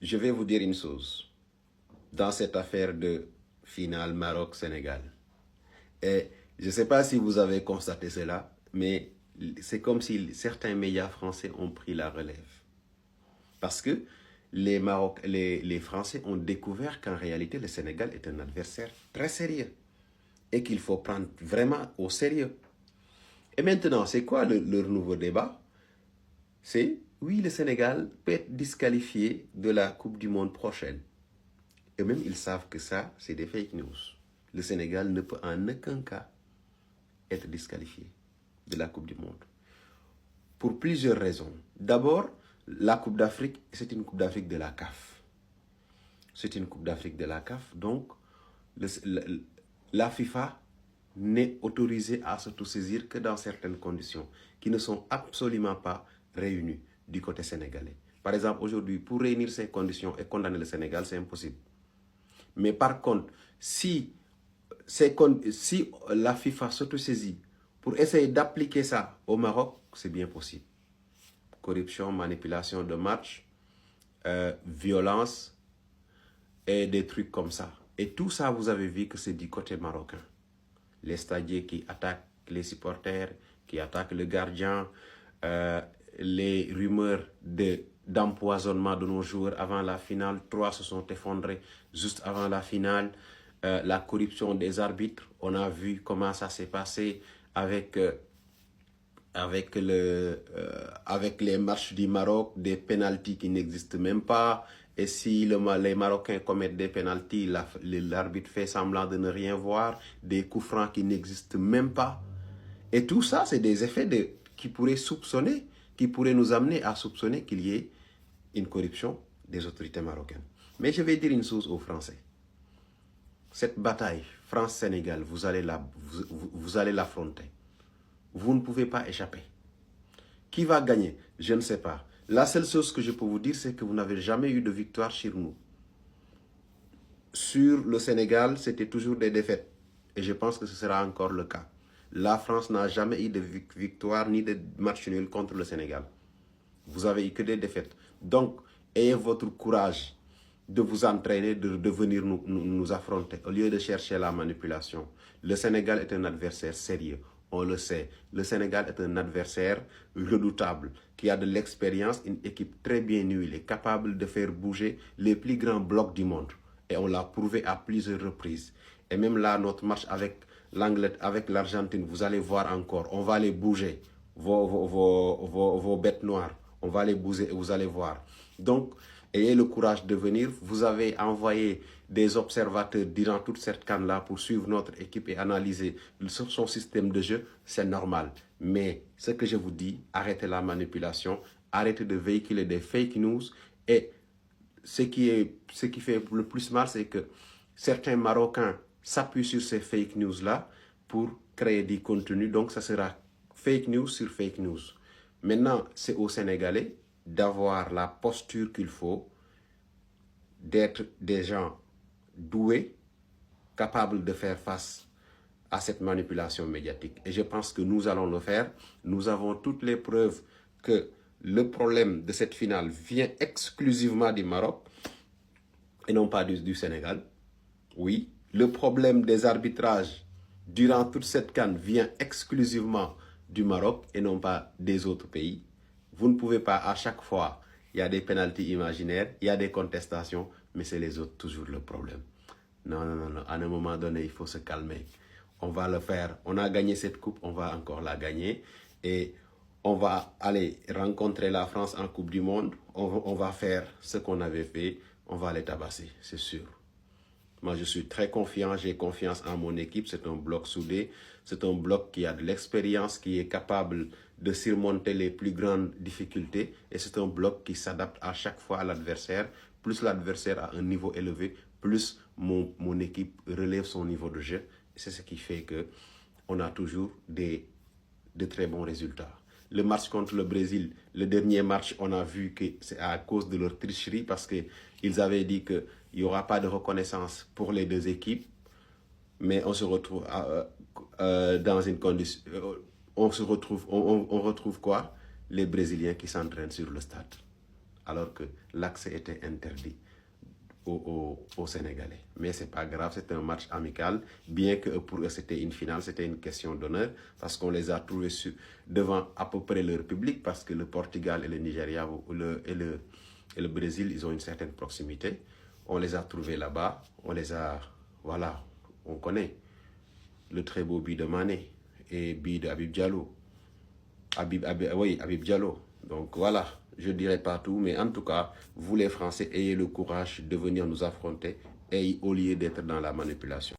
je vais vous dire une chose. Dans cette affaire de finale Maroc-Sénégal. Et je ne sais pas si vous avez constaté cela, mais c'est comme si certains médias français ont pris la relève. Parce que les Français ont découvert qu'en réalité, le Sénégal est un adversaire très sérieux et qu'il faut prendre vraiment au sérieux. Et maintenant, c'est quoi leur nouveau débat? C'est, oui, le Sénégal peut être disqualifié de la Coupe du Monde prochaine. Eux-mêmes, ils savent que ça, c'est des fake news. Le Sénégal ne peut en aucun cas être disqualifié de la Coupe du Monde. Pour plusieurs raisons. D'abord, la Coupe d'Afrique, c'est une Coupe d'Afrique de la CAF. C'est une Coupe d'Afrique de la CAF, donc la FIFA n'est autorisée à s'autosaisir que dans certaines conditions qui ne sont absolument pas réunies du côté sénégalais. Par exemple, aujourd'hui, pour réunir ces conditions et condamner le Sénégal, c'est impossible. Mais par contre, si la FIFA s'autosaisit pour essayer d'appliquer ça au Maroc, c'est bien possible. Corruption, manipulation de match, violence et des trucs comme ça. Et tout ça, vous avez vu que c'est du côté marocain. Les stadiers qui attaquent les supporters, qui attaquent le gardien, les rumeurs d'empoisonnement de nos joueurs avant la finale. 3 se sont effondrés juste avant la finale. La corruption des arbitres, on a vu comment ça s'est passé avec les matchs du Maroc, des pénaltys qui n'existent même pas. Et si les Marocains commettent des pénaltys, l'arbitre fait semblant de ne rien voir, des coups francs qui n'existent même pas. Et tout ça, c'est des effets qui pourraient nous amener à soupçonner qu'il y ait une corruption des autorités marocaines. Mais je vais dire une chose aux Français. Cette bataille France-Sénégal, vous allez l'affronter. Vous ne pouvez pas échapper. Qui va gagner? Je ne sais pas. La seule chose que je peux vous dire, c'est que vous n'avez jamais eu de victoire sur nous. Sur le Sénégal, c'était toujours des défaites. Et je pense que ce sera encore le cas. La France n'a jamais eu de victoire ni de match nul contre le Sénégal. Vous avez eu que des défaites. Donc, ayez votre courage de vous entraîner, de venir nous affronter, au lieu de chercher la manipulation. Le Sénégal est un adversaire sérieux, on le sait. Le Sénégal est un adversaire redoutable, qui a de l'expérience, une équipe très bien huilée, capable de faire bouger les plus grands blocs du monde. Et on l'a prouvé à plusieurs reprises. Et même là, notre match avec l'Argentine, vous allez voir encore, on va les bouger, vos bêtes noires. On va les bouger et vous allez voir. Donc, ayez le courage de venir. Vous avez envoyé des observateurs durant toute cette CAN-là pour suivre notre équipe et analyser son système de jeu. C'est normal. Mais ce que je vous dis, arrêtez la manipulation, arrêtez de véhiculer des fake news. Et ce qui fait le plus mal, c'est que certains Marocains s'appuient sur ces fake news-là pour créer du contenu. Donc, ça sera fake news sur fake news. Maintenant, c'est aux Sénégalais d'avoir la posture qu'il faut, d'être des gens doués, capables de faire face à cette manipulation médiatique. Et je pense que nous allons le faire. Nous avons toutes les preuves que le problème de cette finale vient exclusivement du Maroc et non pas du Sénégal. Oui, le problème des arbitrages durant toute cette CAN vient exclusivement du Maroc et non pas des autres pays. Vous ne pouvez pas, à chaque fois, il y a des pénaltys imaginaires, il y a des contestations, mais c'est les autres toujours le problème. Non, non, non, non, à un moment donné, il faut se calmer. On va le faire. On a gagné cette coupe, on va encore la gagner. Et on va aller rencontrer la France en Coupe du Monde. On va faire ce qu'on avait fait. On va les tabasser, c'est sûr. Moi, je suis très confiant, j'ai confiance en mon équipe. C'est un bloc soudé, c'est un bloc qui a de l'expérience, qui est capable de surmonter les plus grandes difficultés. Et c'est un bloc qui s'adapte à chaque fois à l'adversaire. Plus l'adversaire a un niveau élevé, plus mon équipe relève son niveau de jeu. C'est ce qui fait qu'on a toujours de très bons résultats. Le match contre le Brésil, le dernier match, on a vu que c'est à cause de leur tricherie parce qu'ils avaient dit qu'il n'y aura pas de reconnaissance pour les deux équipes. Mais on se retrouve dans une condition... on retrouve quoi? Les Brésiliens qui s'entraînent sur le stade. alors que l'accès était interdit aux Sénégalais. Mais ce n'est pas grave, c'est un match amical, bien que pour eux c'était une finale, c'était une question d'honneur, parce qu'on les a trouvés devant à peu près leur public, parce que le Portugal et le Nigeria et le Brésil, ils ont une certaine proximité. On les a trouvés là-bas, on les a, voilà, on connaît le très beau but de Mané et but d'Habib Diallo. Oui, Habib Diallo. Donc voilà, je ne dirai pas tout, mais en tout cas, vous les Français, ayez le courage de venir nous affronter et au lieu d'être dans la manipulation.